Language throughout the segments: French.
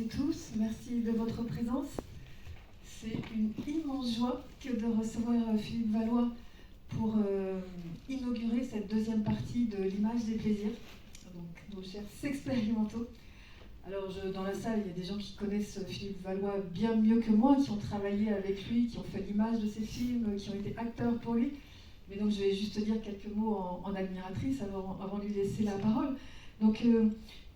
tous, merci de votre présence. C'est une immense joie que de recevoir Philippe Valois pour inaugurer cette deuxième partie de l'image des plaisirs, donc nos chers expérimentaux. Alors dans la salle, il y a des gens qui connaissent Philippe Valois bien mieux que moi, qui ont travaillé avec lui, qui ont fait l'image de ses films, qui ont été acteurs pour lui. Mais donc je vais juste dire quelques mots en admiratrice avant de lui laisser la parole. Donc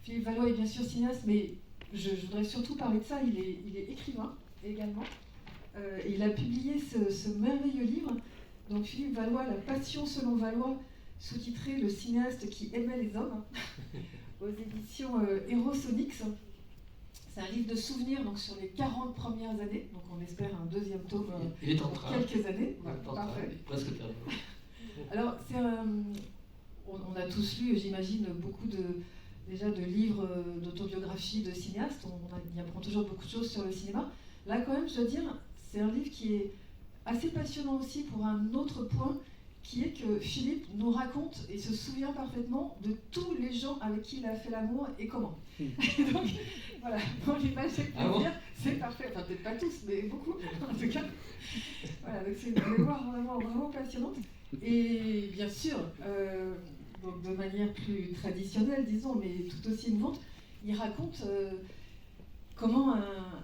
Philippe Valois est bien sûr cinéaste, mais je voudrais surtout parler de ça. Il est écrivain également. Il a publié ce merveilleux livre, donc Philippe Valois, La passion selon Valois, sous-titré Le cinéaste qui aimait les hommes, aux éditions Erosonix. C'est un livre de souvenirs donc, sur les 40 premières années, donc on espère un deuxième tome dans quelques années. Voilà, parfait. Il est presque terminé. Alors, on a tous lu, j'imagine, beaucoup déjà de livres d'autobiographie de cinéastes. On y apprend toujours beaucoup de choses sur le cinéma. Là, quand même, je dois dire, c'est un livre qui est assez passionnant aussi pour un autre point, qui est que Philippe nous raconte et se souvient parfaitement de tous les gens avec qui il a fait l'amour et comment. Donc, voilà, pour l'image et le plaisir, c'est parfait. Enfin, peut-être pas tous, mais beaucoup, en tout cas. Voilà, donc c'est une mémoire vraiment passionnante. Et bien sûr, donc de manière plus traditionnelle, disons, mais tout aussi émouvante, il raconte comment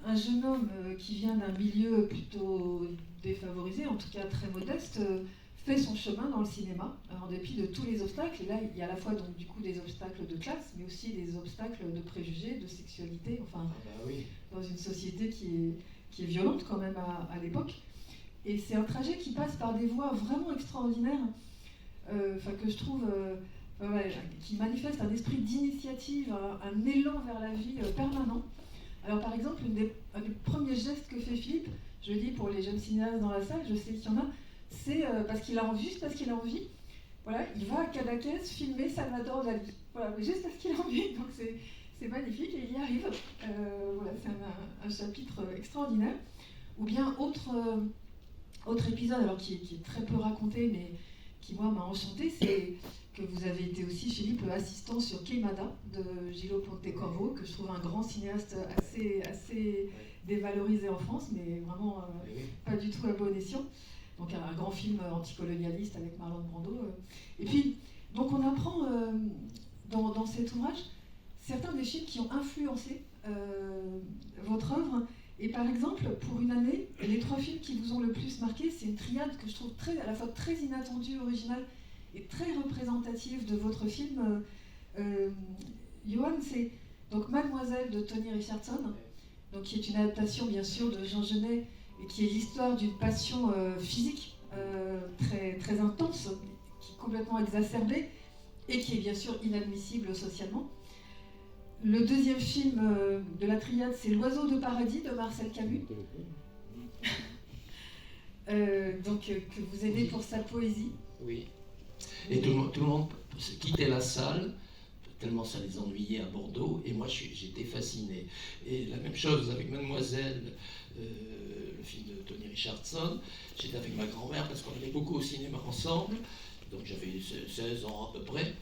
un jeune homme qui vient d'un milieu plutôt défavorisé, en tout cas très modeste, fait son chemin dans le cinéma, en dépit de tous les obstacles. Et là, il y a à la fois donc, du coup, des obstacles de classe, mais aussi des obstacles de préjugés, de sexualité, enfin, oui. Dans une société qui est violente quand même à l'époque. Et c'est un trajet qui passe par des voies vraiment extraordinaires, que je trouve, qui manifeste un esprit d'initiative, un élan vers la vie permanent. Alors par exemple, un des premiers gestes que fait Philippe, je le dis pour les jeunes cinéastes dans la salle, je sais qu'il y en a, c'est parce qu'il a envie, voilà, il va à Cadaqués filmer Salvador Dali, voilà, juste parce qu'il a envie, donc c'est magnifique et il y arrive. Voilà, c'est un chapitre extraordinaire. Ou bien autre épisode, alors qui est très peu raconté, mais qui moi m'a enchanté, c'est que vous avez été aussi, Philippe, assistant sur Queimada de Gillo Pontecorvo, que je trouve un grand cinéaste assez dévalorisé en France, mais vraiment pas du tout à bon escient. Donc un grand film anticolonialiste avec Marlon Brando. Et puis, donc on apprend dans cet ouvrage certains des films qui ont influencé votre œuvre. Et par exemple, pour une année, les 3 films qui vous ont le plus marqué, c'est une triade que je trouve à la fois très inattendue, originale et très représentative de votre film. Johan, c'est donc Mademoiselle de Tony Richardson, donc, qui est une adaptation bien sûr de Jean Genet, et qui est l'histoire d'une passion physique très, très intense, qui est complètement exacerbée, et qui est bien sûr inadmissible socialement. Le deuxième film de la triade, c'est L'Oiseau de paradis de Marcel Camus, que vous aimez pour sa poésie. Oui. Et tout le monde quittait la salle, tellement ça les ennuyait à Bordeaux, et moi j'étais fasciné. Et la même chose avec Mademoiselle, le film de Tony Richardson. J'étais avec ma grand-mère parce qu'on allait beaucoup au cinéma ensemble, donc j'avais 16 ans à peu près.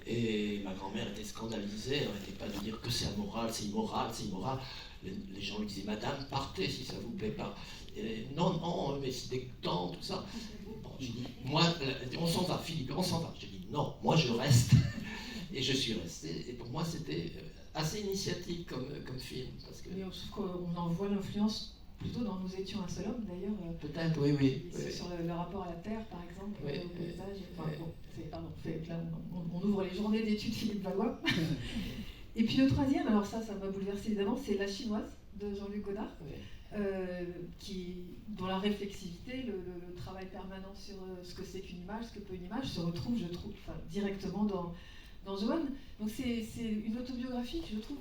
Et ma grand-mère était scandalisée, elle n'arrêtait pas de dire que c'est immoral, c'est immoral, c'est immoral. Les gens lui disaient, Madame, partez si ça ne vous plaît pas. Et, non, mais c'est dégoûtant, tout ça. Bon, j'ai dit, moi, on s'en va, Philippe, on s'en va. J'ai dit, non, moi je reste. Et je suis resté. Et pour moi, c'était assez initiatique comme film. Parce que... Mais je trouve qu'on en voit l'influence plutôt dans Nous étions un seul homme, d'ailleurs. Peut-être, oui. Sur le rapport à la Terre, par exemple, oui, au paysage. Enfin, bon, on ouvre les journées d'études Philippe Valois. Et puis le troisième, alors ça m'a bouleversé évidemment, c'est La Chinoise de Jean-Luc Godard, dont la réflexivité, le travail permanent sur ce que c'est qu'une image, ce que peut une image, se retrouve, je trouve, directement dans Johan. Donc c'est une autobiographie que je trouve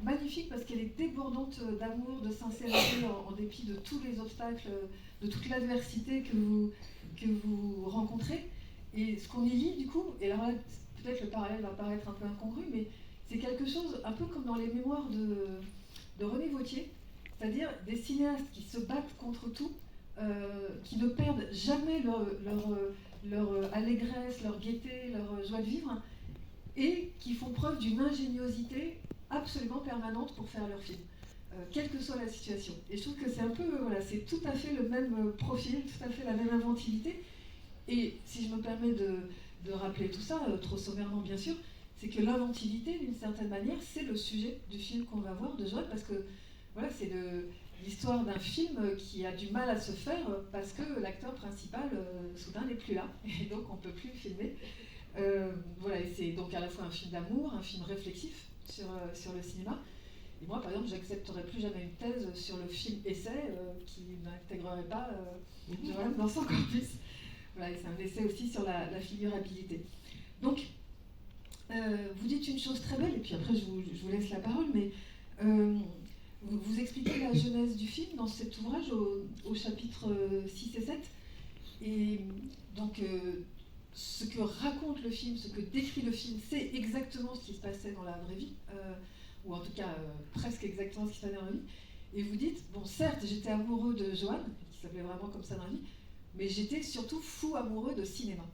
magnifique parce qu'elle est débordante d'amour, de sincérité, en dépit de tous les obstacles, de toute l'adversité que vous rencontrez. Et ce qu'on y lit, du coup, et alors là, peut-être le parallèle va paraître un peu incongru, mais c'est quelque chose un peu comme dans les mémoires de René Vauthier, c'est-à-dire des cinéastes qui se battent contre tout, qui ne perdent jamais leur allégresse, leur gaieté, leur joie de vivre, et qui font preuve d'une ingéniosité absolument permanente pour faire leur film. quelle que soit la situation. Et je trouve que c'est un peu, voilà, c'est tout à fait le même profil, tout à fait la même inventivité. Et si je me permets de rappeler tout ça, trop sommairement bien sûr, c'est que l'inventivité, d'une certaine manière, c'est le sujet du film qu'on va voir de Joanne, parce que voilà, c'est l'histoire d'un film qui a du mal à se faire parce que l'acteur principal, soudain, n'est plus là, et donc on ne peut plus filmer. Voilà, et c'est donc à la fois un film d'amour, un film réflexif sur le cinéma. Et moi, par exemple, j'accepterais plus jamais une thèse sur le film essai qui n'intégrerait pas Joanne dans son corpus. Voilà, et c'est un essai aussi sur la figurabilité. Donc, vous dites une chose très belle, et puis après je vous laisse la parole, mais vous expliquez la genèse du film dans cet ouvrage au chapitre 6 et 7. Et donc, ce que raconte le film, ce que décrit le film, c'est exactement ce qui se passait dans la vraie vie, ou en tout cas presque exactement ce qui se passait dans la vie. Et vous dites, bon, certes, j'étais amoureux de Joanne, qui s'appelait vraiment comme ça dans la vie, mais j'étais surtout fou amoureux de cinéma.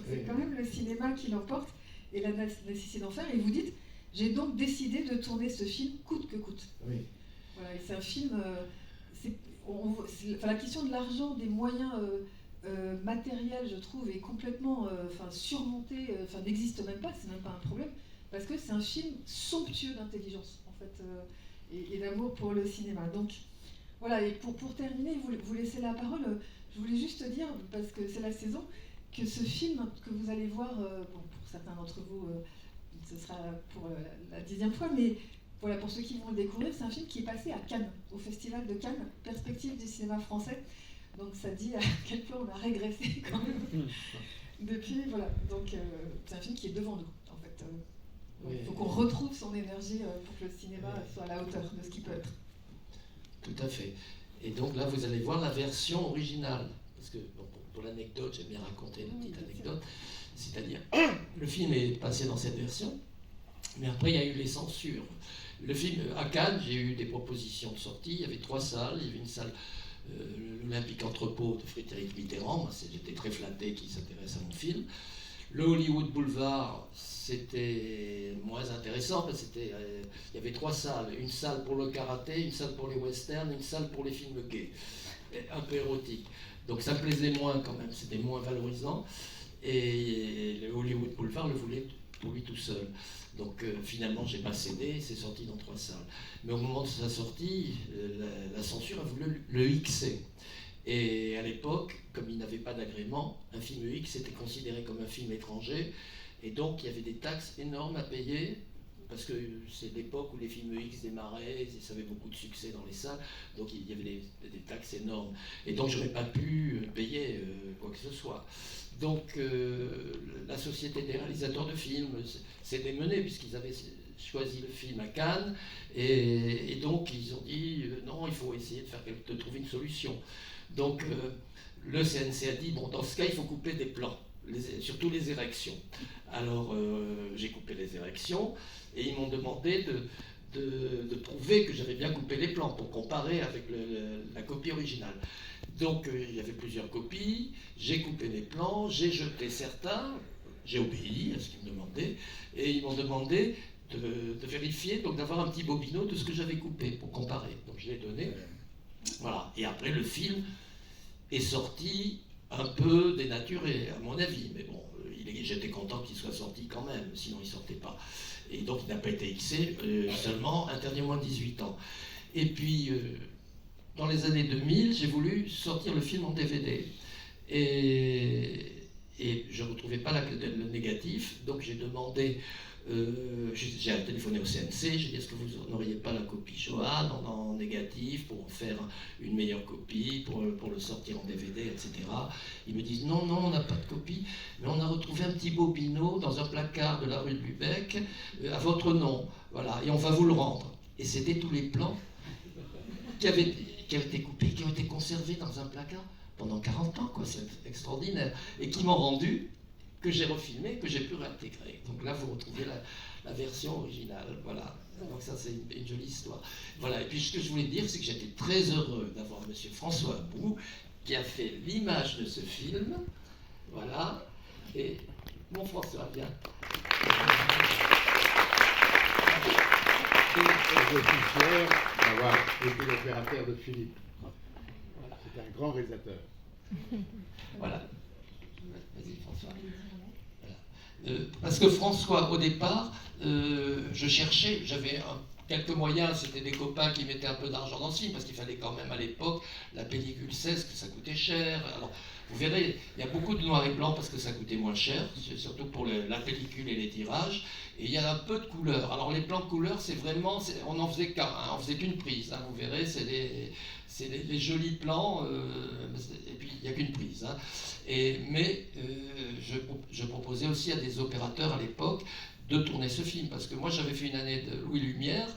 C'est quand même le cinéma qui l'emporte et la nécessité d'en faire. Et vous dites, j'ai donc décidé de tourner ce film coûte que coûte. Oui. Voilà, et c'est un film. La question de l'argent, des moyens matériels, je trouve, est complètement surmontée, n'existe même pas, c'est même pas un problème, parce que c'est un film somptueux d'intelligence, en fait, et d'amour pour le cinéma. Donc, voilà, et pour terminer, vous laissez la parole, je voulais juste dire, parce que c'est la saison, que ce film que vous allez voir, pour certains d'entre vous, ce sera pour la 10e fois, mais voilà, pour ceux qui vont le découvrir, c'est un film qui est passé à Cannes, au Festival de Cannes, Perspective du cinéma français. Donc ça dit à quel point on a régressé quand même depuis, voilà. Donc c'est un film qui est devant nous, en fait. Il faut qu'on retrouve son énergie pour que le cinéma soit à la hauteur de ce qu'il peut être. Tout à fait. Et donc là, vous allez voir la version originale. Parce que, bon, pour l'anecdote, j'aime bien raconter une petite anecdote. C'est-à-dire, le film est passé dans cette version, mais après, il y a eu les censures. Le film, à Cannes, j'ai eu des propositions de sortie. Il y avait 3 salles. Il y avait une salle, l'Olympique Entrepôt de Frédéric Mitterrand. Moi, j'étais très flatté qu'il s'intéresse à mon film. Le Hollywood Boulevard, c'était moins intéressant parce qu'il y avait 3 salles. Une salle pour le karaté, une salle pour les westerns, une salle pour les films gays, un peu érotiques. Donc ça me plaisait moins quand même, c'était moins valorisant. Et le Hollywood Boulevard le voulait pour lui tout seul. Donc finalement, j'ai pas cédé, c'est sorti dans 3 salles. Mais au moment de sa sortie, la censure a voulu le Xer. Et à l'époque, comme il n'avait pas d'agrément, un film X était considéré comme un film étranger. Et donc, il y avait des taxes énormes à payer, parce que c'est l'époque où les films X démarraient, ça avait beaucoup de succès dans les salles, donc il y avait des taxes énormes. Et donc, je n'aurais pas pu payer quoi que ce soit. Donc, la Société des réalisateurs de films s'est démenée, puisqu'ils avaient choisi le film à Cannes, et donc ils ont dit non, il faut essayer de trouver une solution. Donc le CNC a dit, bon, dans ce cas, il faut couper des plans, surtout les érections. Alors j'ai coupé les érections, et ils m'ont demandé de prouver que j'avais bien coupé les plans pour comparer avec la copie originale. Donc il y avait plusieurs copies, j'ai coupé les plans, j'ai jeté certains, j'ai obéi à ce qu'ils me demandaient, et ils m'ont demandé de vérifier, donc d'avoir un petit bobino de ce que j'avais coupé pour comparer. Donc je l'ai donné. Voilà. Et après, le film est sorti un peu dénaturé, à mon avis. Mais bon, j'étais content qu'il soit sorti quand même, sinon il ne sortait pas. Et donc, il n'a pas été Xé, seulement interdit moins de 18 ans. Et puis, dans les années 2000, j'ai voulu sortir le film en DVD. Et je ne retrouvais pas le négatif, donc j'ai demandé... j'ai téléphoné au CNC, j'ai dit est-ce que vous n'auriez pas la copie Joanne en négatif pour en faire une meilleure copie, pour le sortir en DVD, etc. Ils me disent non, on n'a pas de copie, mais on a retrouvé un petit bobino dans un placard de la rue de Lubeck à votre nom, voilà, et on va vous le rendre. Et c'était tous les plans qui avaient été coupés, qui ont été conservés dans un placard pendant 40 ans, quoi, c'est extraordinaire, et qui m'ont rendu, que j'ai refilmé, que j'ai pu réintégrer. Donc là, vous retrouvez la version originale. Voilà. Donc ça, c'est une jolie histoire. Voilà. Et puis, ce que je voulais dire, c'est que j'étais très heureux d'avoir M. François Bou, qui a fait l'image de ce film. Voilà. Et mon François, viens. je suis fier d'avoir été l'opérateur de Philippe. C'est un grand réalisateur. Voilà. Vas-y, François. Parce que François, au départ, je cherchais, j'avais quelques moyens, c'était des copains qui mettaient un peu d'argent dans le film, parce qu'il fallait quand même à l'époque la pellicule 16, que ça coûtait cher. Alors, vous verrez, il y a beaucoup de noir et blanc parce que ça coûtait moins cher, surtout pour la pellicule et les tirages. Et il y a un peu de couleur. Alors les plans de couleur, c'est vraiment, on n'en faisait qu'un, on faisait qu'une prise. Hein, vous verrez, c'est les jolis plans, et puis il n'y a qu'une prise. Hein. Mais je proposais aussi à des opérateurs à l'époque de tourner ce film, parce que moi j'avais fait une année de Louis Lumière,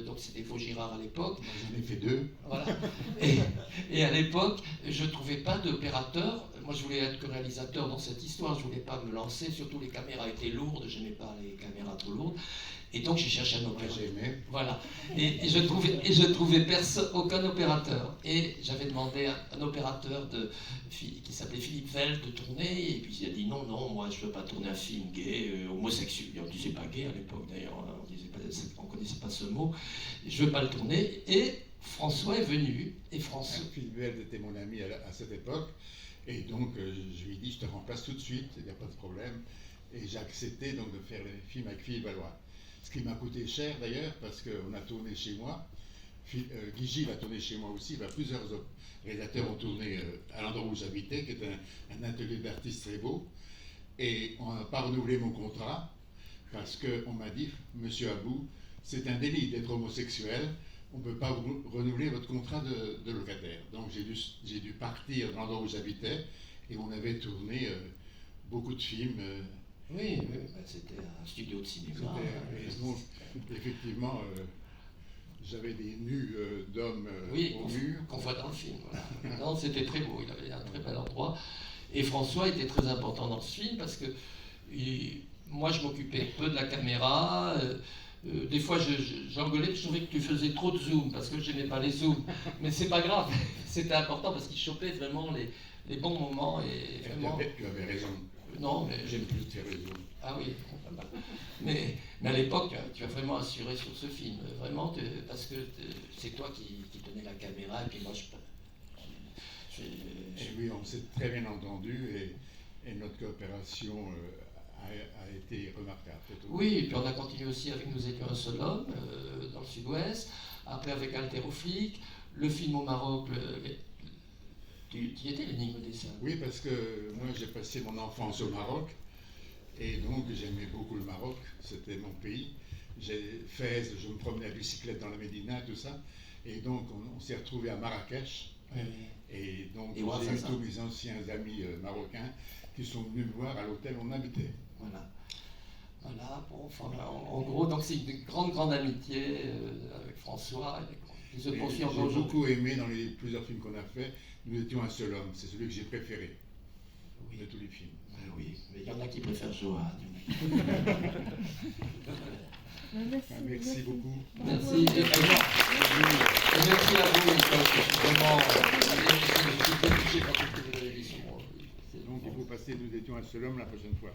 donc c'était Vaugirard à l'époque. J'en ai fait 2. Voilà. Et à l'époque, je ne trouvais pas d'opérateur. Moi je voulais être que réalisateur dans cette histoire, je ne voulais pas me lancer, surtout les caméras étaient lourdes, je n'aimais pas les caméras trop lourdes. Et donc j'ai cherché un opérateur. Voilà. Et je trouvais aucun opérateur. Et j'avais demandé à un opérateur qui s'appelait Philippe Vell de tourner. Et puis il a dit non, moi je ne veux pas tourner un film gay, homosexuel. On ne disait pas gay à l'époque d'ailleurs, hein, on ne connaissait pas ce mot. Je ne veux pas le tourner. Et François est venu. Et François... Philippe Vell était mon ami à cette époque. Et donc je lui ai dit je te remplace tout de suite, il n'y a pas de problème. Et j'ai accepté donc de faire le film avec Philippe Valois. Ce qui m'a coûté cher d'ailleurs, parce qu'on a tourné chez moi. Guy Gilles a tourné chez moi aussi. Plusieurs réalisateurs ont tourné à l'endroit où j'habitais, qui est un atelier d'artistes très beau. Et on n'a pas renouvelé mon contrat, parce qu'on m'a dit, Monsieur Abou, c'est un délit d'être homosexuel, on ne peut pas renouveler votre contrat de locataire. Donc j'ai dû partir dans l'endroit où j'habitais, et on avait tourné beaucoup de films. Oui, c'était un studio de cinéma. Donc, effectivement, j'avais des nus d'hommes au mur. Qu'on voit dans le film. Voilà. Non, c'était très beau, il avait un très bel endroit. Et François était très important dans ce film parce que moi, je m'occupais peu de la caméra. Des fois, j'engueulais, je trouvais que tu faisais trop de zoom parce que je n'aimais pas les zooms. Mais c'est pas grave, c'était important parce qu'il chopait vraiment les bons moments. Et vraiment... Tu avais raison. Non, mais j'aime plus tes raisons. Ah oui, mais à l'époque, tu as vraiment assuré sur ce film, vraiment, parce que c'est toi qui tenais la caméra, et puis moi Et oui, on s'est très bien entendu, et notre coopération a été remarquable. Oui, et puis on a continué aussi avec Nous étions un seul homme, dans le sud-ouest, après avec Haltérophilique, le film au Maroc, tu y étais, l'énigme des saints? Oui, parce que moi j'ai passé mon enfance au Maroc, et donc j'aimais beaucoup le Maroc, c'était mon pays. J'ai Fès, je me promenais à bicyclette dans la Médina, tout ça, et donc on s'est retrouvés à Marrakech, et donc j'ai eu tous mes anciens amis marocains qui sont venus me voir à l'hôtel où on habitait. Voilà, bon, enfin, en gros, donc c'est une grande amitié avec François, qui se poursuit encore aujourd'hui. J'ai beaucoup aimé dans les plusieurs films qu'on a fait. Nous étions un seul homme, c'est celui que j'ai préféré de tous les films. Oui, mais il y en a qui préfèrent Johan. Merci beaucoup. Merci. Et merci à vous, je suis vraiment touché par toutes vos émissions. Donc il faut passer Nous étions un seul homme la prochaine fois.